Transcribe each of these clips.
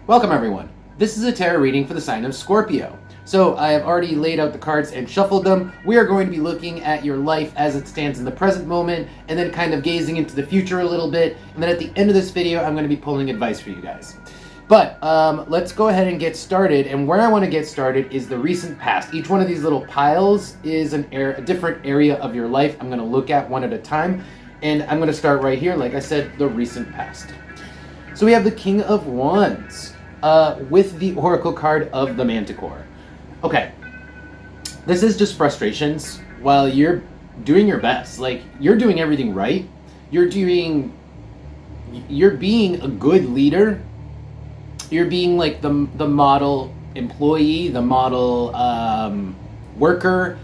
Welcome everyone. This is a tarot reading for the sign of Scorpio. So I have already laid out the cards and shuffled them. We are going to be looking at your life as it stands in the present moment and then kind of gazing into the future a little bit. And then at the end of this video, I'm going to be pulling advice for you guys. But let's go ahead and get started. And where I want to get started is the recent past. Each one of these little piles is a different area of your life. I'm going to look at one at a time. And I'm going to start right here, like I said, the recent past. So we have the King of Wands with the Oracle card of the Manticore. Okay, this is just frustrations while you're doing your best. Like, you're doing everything right. You're being a good leader. You're being like the model employee, the model worker.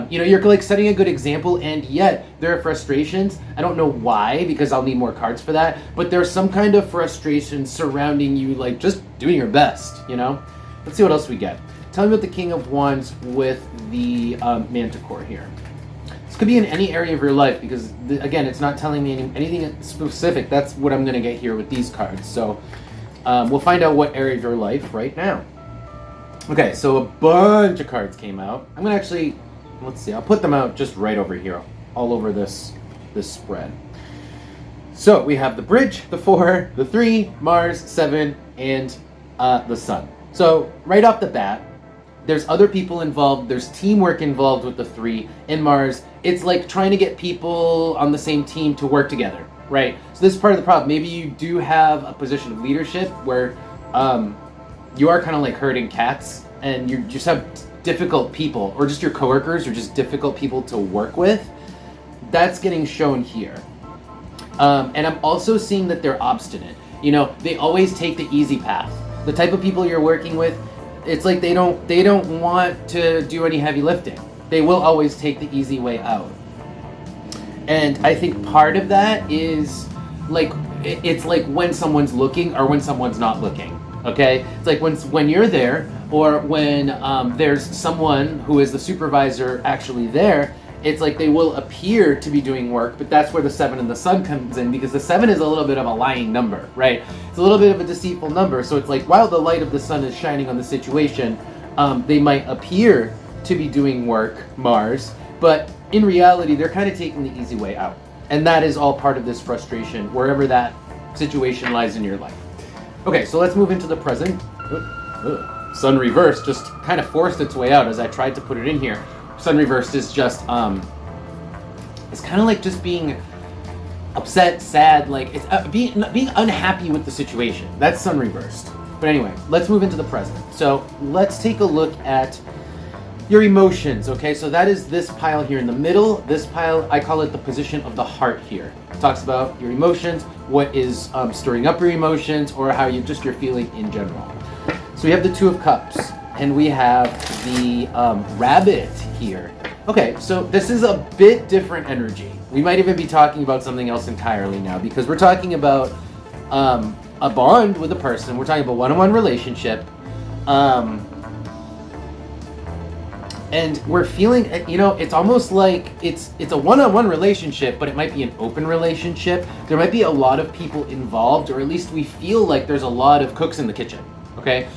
You're like setting a good example, and yet there are frustrations. I don't know why, because I'll need more cards for that, but there's some kind of frustration surrounding you, like just doing your best, you know? Let's see what else we get. Tell me about the King of Wands with the Manticore here. This could be in any area of your life, because again, it's not telling me anything specific. That's what I'm going to get here with these cards. So we'll find out what area of your life right now. Okay, so a bunch of cards came out. I'm going to actually... Let's see, I'll put them out just right over here, all over this spread. So we have the Bridge, the 4, the 3, Mars, 7, and the Sun. So right off the bat, there's other people involved, there's teamwork involved with the 3 and Mars. It's like trying to get people on the same team to work together, right? So this is part of the problem. Maybe you do have a position of leadership where you are kind of like herding cats, and you just have difficult people, or just your coworkers are just difficult people to work with. That's getting shown here. And I'm also seeing that they're obstinate. You know, they always take the easy path. The type of people you're working with, it's like they don't want to do any heavy lifting. They will always take the easy way out. And I think part of that is like, it's like when someone's looking or when someone's not looking. Okay, it's like when you're there, or when there's someone who is the supervisor actually there. It's like they will appear to be doing work, but that's where the 7 and the Sun comes in, because the 7 is a little bit of a lying number, right? It's a little bit of a deceitful number. So it's like, while the light of the Sun is shining on the situation, they might appear to be doing work, Mars, but in reality, they're kind of taking the easy way out. And that is all part of this frustration, wherever that situation lies in your life. Okay, so let's move into the present. Sun reversed just kind of forced its way out as I tried to put it in here. Sun reversed is just, it's kind of like just being upset, sad, like it's being unhappy with the situation. That's Sun reversed. But anyway, let's move into the present. So let's take a look at your emotions, okay? So that is this pile here in the middle. This pile, I call it the position of the heart here. It talks about your emotions, what is stirring up your emotions, or how you're feeling in general. So we have the 2 of Cups, and we have the Rabbit here. Okay, so this is a bit different energy. We might even be talking about something else entirely now, because we're talking about a bond with a person. We're talking about one-on-one relationship. And we're feeling, you know, it's almost like it's a one-on-one relationship, but it might be an open relationship. There might be a lot of people involved, or at least we feel like there's a lot of cooks in the kitchen, okay?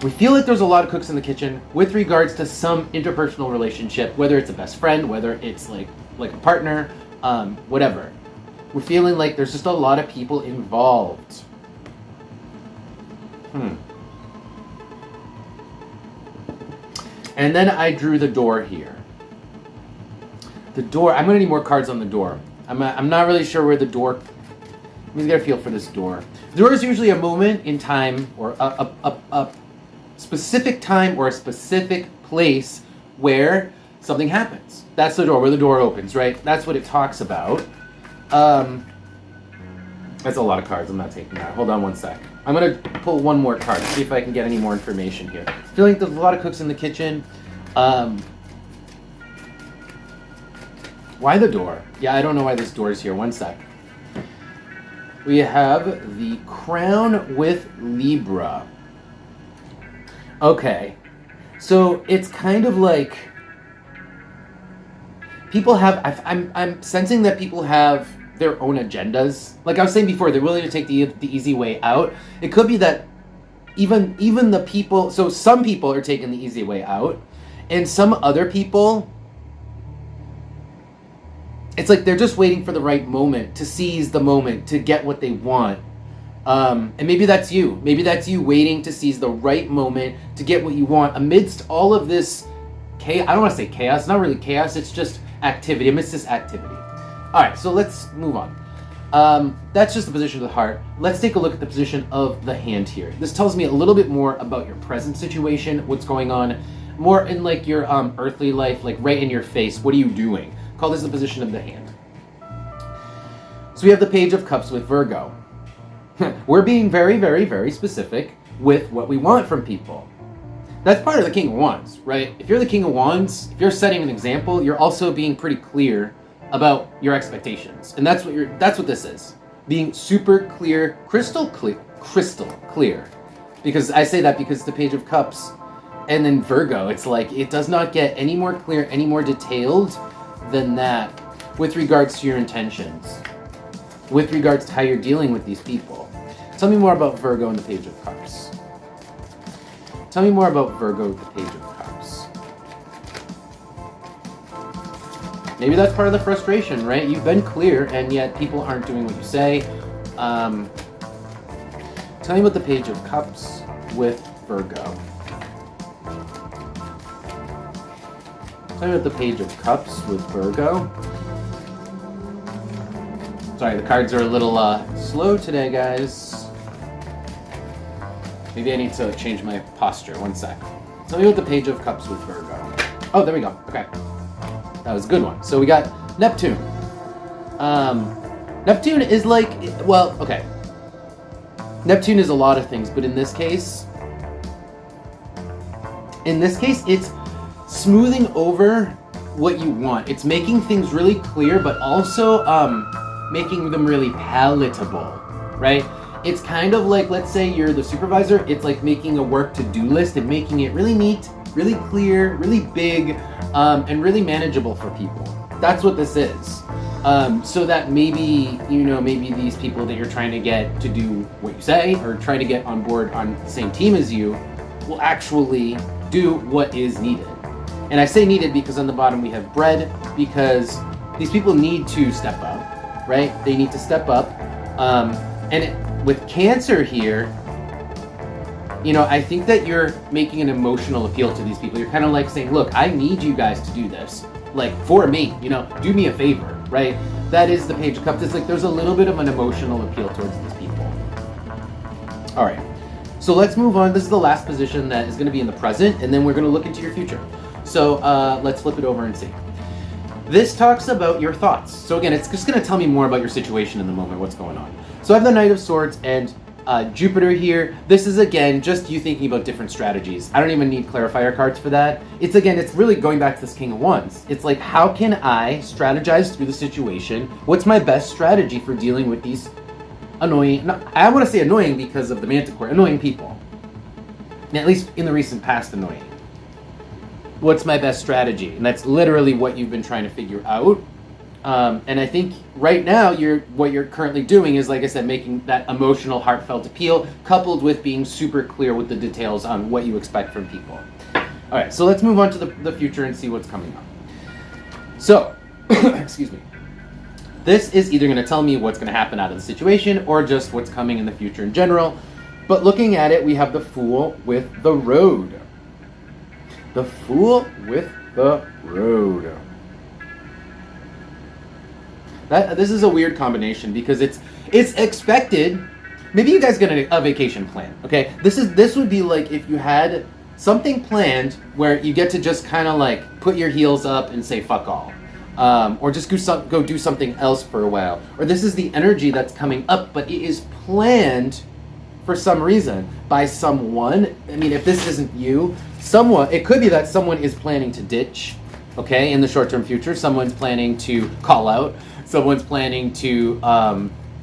We feel like there's a lot of cooks in the kitchen with regards to some interpersonal relationship, whether it's a best friend, whether it's like a partner, whatever. We're feeling like there's just a lot of people involved. And then I drew the door here. The door, I'm gonna need more cards on the door. I'm not really sure where the door, let me get a feel for this door. The door is usually a moment in time, or a specific time or a specific place where something happens. That's the door, where the door opens, right? That's what it talks about. That's a lot of cards, I'm not taking that. Hold on one sec. I'm going to pull one more card, see if I can get any more information here. I feel like there's a lot of cooks in the kitchen. Why the door? Yeah, I don't know why this door is here. One sec. We have the Crown with Libra. Okay. So it's kind of like people have, I'm sensing that people have their own agendas. Like I was saying before, they're willing to take the easy way out. It could be that even the people, so some people are taking the easy way out, and some other people, it's like they're just waiting for the right moment, to seize the moment, to get what they want. And maybe that's you. Maybe that's you waiting to seize the right moment to get what you want amidst all of this chaos. I don't want to say chaos. It's not really chaos. It's just activity. Amidst this activity. All right, so let's move on. That's just the position of the heart. Let's take a look at the position of the hand here. This tells me a little bit more about your present situation, what's going on, more in like your earthly life, like right in your face. What are you doing? Call this the position of the hand. So we have the Page of Cups with Virgo. We're being very, very, very specific with what we want from people. That's part of the King of Wands, right? If you're the King of Wands, if you're setting an example, you're also being pretty clear about your expectations. And that's what this is. Being super clear, crystal clear. Because I say that because the Page of Cups and then Virgo, it's like it does not get any more clear, any more detailed than that with regards to your intentions, with regards to how you're dealing with these people. Tell me more about Virgo and the Page of Cups. Tell me more about Virgo with the Page of Cups. Maybe that's part of the frustration, right? You've been clear, and yet people aren't doing what you say. Tell me about the Page of Cups with Virgo. Tell me about the Page of Cups with Virgo. Sorry, the cards are a little slow today, guys. Maybe I need to change my posture. One sec. Tell me about the Page of Cups with Virgo. Oh, there we go. Okay. That was a good one. So we got Neptune. Neptune is like, well, okay. Neptune is a lot of things, but in this case, it's smoothing over what you want. It's making things really clear, but also making them really palatable, right? It's kind of like, let's say you're the supervisor, it's like making a work to-do list and making it really neat, really clear, really big, and really manageable for people. That's what this is. So that maybe these people that you're trying to get to do what you say or trying to get on board on the same team as you will actually do what is needed. And I say needed because on the bottom we have bread, because these people need to step up, right? They need to step up. With Cancer here, I think that you're making an emotional appeal to these people. You're kind of like saying, look, I need you guys to do this. Like, for me, do me a favor, right? That is the Page of Cups. It's like there's a little bit of an emotional appeal towards these people. All right. So let's move on. This is the last position that is going to be in the present, and then we're going to look into your future. So let's flip it over and see. This talks about your thoughts. So again, it's just going to tell me more about your situation in the moment, what's going on. So I have the Knight of Swords and Jupiter here. This is, again, just you thinking about different strategies. I don't even need clarifier cards for that. It's really going back to this King of Wands. It's like, how can I strategize through the situation? What's my best strategy for dealing with these annoying, I want to say annoying because of the Manticore, annoying people. At least in the recent past, annoying. What's my best strategy? And that's literally what you've been trying to figure out. And I think right now what you're currently doing is, like I said, making that emotional, heartfelt appeal coupled with being super clear with the details on what you expect from people. All right, so let's move on to the future and see what's coming up. So, excuse me. This is either going to tell me what's going to happen out of the situation or just what's coming in the future in general. But looking at it, we have the Fool with the Road. The Fool with the Road. This is a weird combination because it's expected. Maybe you guys get a vacation plan, okay? This would be like if you had something planned where you get to just kind of like put your heels up and say fuck all. Or just go do something else for a while. Or this is the energy that's coming up, but it is planned for some reason by someone. I mean, if this isn't you, it could be that someone is planning to ditch, okay, in the short-term future. Someone's planning to call out. Someone's planning to,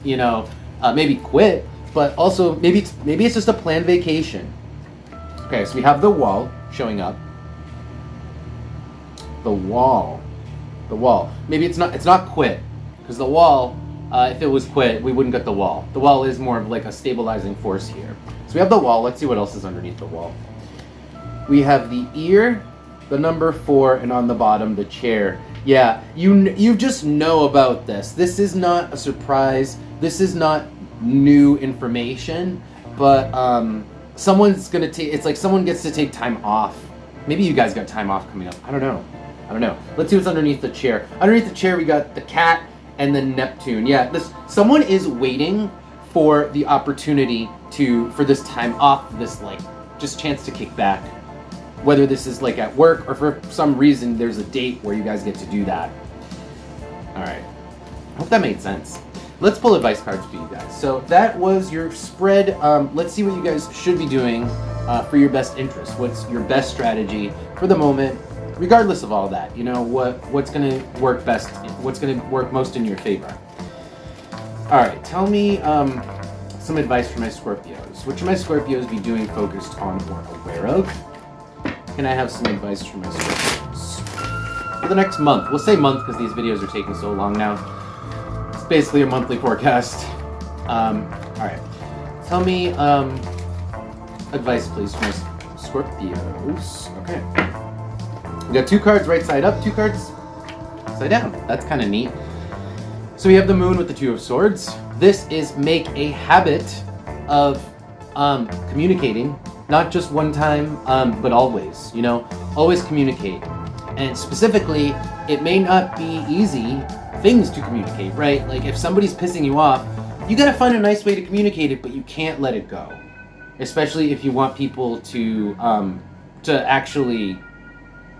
maybe quit, but also maybe it's just a planned vacation. Okay, so we have the Wall showing up. The Wall. Maybe it's not quit, because the Wall If it was quit, we wouldn't get the wall. The wall is more of like a stabilizing force here. So we have the wall. Let's see what else is underneath the wall. We have the ear, the number 4, and on the bottom, the chair. Yeah, you just know about this. This is not a surprise. This is not new information, but someone's gonna take, it's like someone gets to take time off. Maybe you guys got time off coming up. I don't know. Let's see what's underneath the chair. Underneath the chair, we got the cat and the Neptune. Yeah, someone is waiting for the opportunity for this time off, this like just chance to kick back. Whether this is like at work or for some reason there's a date where you guys get to do that. All right, I hope that made sense. Let's pull advice cards for you guys. So that was your spread. Let's see what you guys should be doing for your best interest. What's your best strategy for the moment, regardless of all that. You know, what's going to work best, what's going to work most in your favor. All right, tell me some advice for my Scorpios. What should my Scorpios be doing, focused on, or aware of? Can I have some advice from my Scorpios for the next month? We'll say month because these videos are taking so long now. It's basically a monthly forecast. All right. Tell me advice, please, from my Scorpios. Okay. We got 2 cards right side up, 2 cards upside down. That's kind of neat. So we have the Moon with the 2 of Swords. This is make a habit of communicating. Not just one time, but always, you know, always communicate. And specifically, it may not be easy things to communicate, right? Like if somebody's pissing you off, you gotta find a nice way to communicate it, but you can't let it go. Especially if you want people to actually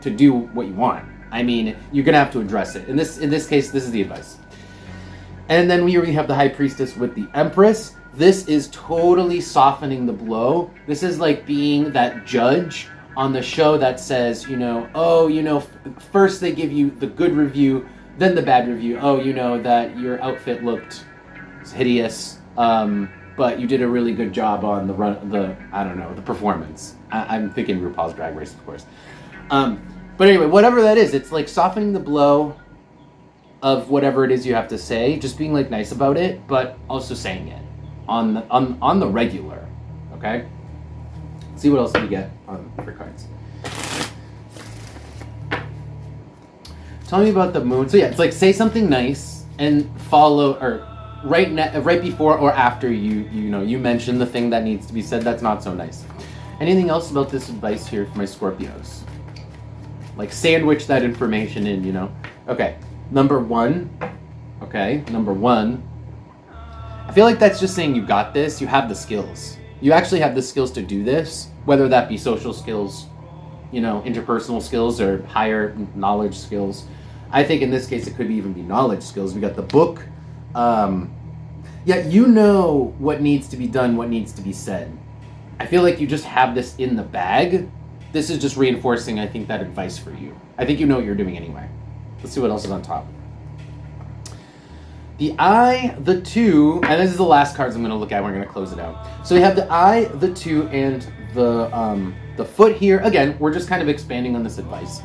to do what you want. I mean, you're gonna have to address it. In this case, this is the advice. And then we have the High Priestess with the Empress. This is totally softening the blow. This is like being that judge on the show that says, you know, oh, you know, first they give you the good review, then the bad review. Oh, you know, that your outfit looked hideous, but you did a really good job on the performance. I'm thinking RuPaul's Drag Race, of course. But anyway, whatever that is, it's like softening the blow of whatever it is you have to say, just being like nice about it, but also saying it on the regular. Okay? Let's see what else we get for cards. Tell me about the Moon. So yeah, it's like say something nice and follow, or right before or after you mention the thing that needs to be said that's not so nice. Anything else about this advice here for my Scorpios? Like sandwich that information in, you know. Okay, number one. I feel like that's just saying you got this. You have the skills. You actually have the skills to do this, whether that be social skills, you know, interpersonal skills, or higher knowledge skills. I think in this case it could even be knowledge skills. We got the book. Yeah, you know what needs to be done, what needs to be said. I feel like you just have this in the bag. This is just reinforcing, I think, that advice for you. I think you know what you're doing anyway. Let's see what else is on top. The Eye, the Two, and this is the last cards I'm going to look at. We're going to close it out. So we have the Eye, the Two, and the Foot here. Again, we're just kind of expanding on this advice.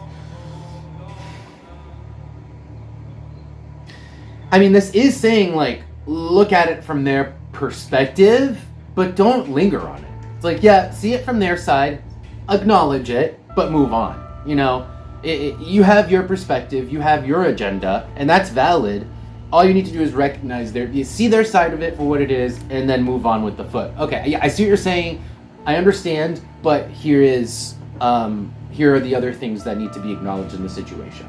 I mean, this is saying, like, look at it from their perspective, but don't linger on it. It's like, yeah, see it from their side, acknowledge it, but move on. You know, you have your perspective, you have your agenda, and that's valid. All you need to do is recognize you see their side of it for what it is, and then move on with the Foot. Okay, yeah, I see what you're saying. I understand, but here are the other things that need to be acknowledged in the situation.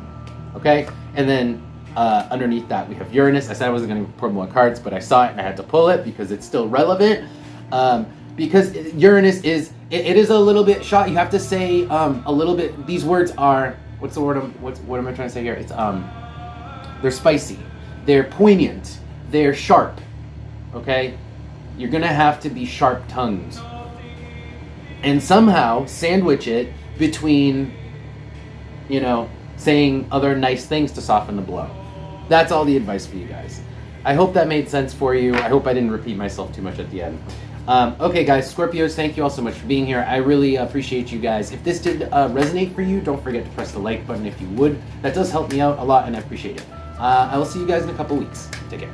Okay, and then underneath that we have Uranus. I said I wasn't going to pull more cards, but I saw it and I had to pull it because it's still relevant. Because Uranus is a little bit shot. You have to say a little bit. These words are what am I trying to say here? It's they're spicy. They're poignant, they're sharp, okay? You're gonna have to be sharp-tongued. And somehow sandwich it between, you know, saying other nice things to soften the blow. That's all the advice for you guys. I hope that made sense for you. I hope I didn't repeat myself too much at the end. Okay, guys, Scorpios, thank you all so much for being here. I really appreciate you guys. If this did resonate for you, don't forget to press the like button if you would. That does help me out a lot, and I appreciate it. I will see you guys in a couple weeks. Take care.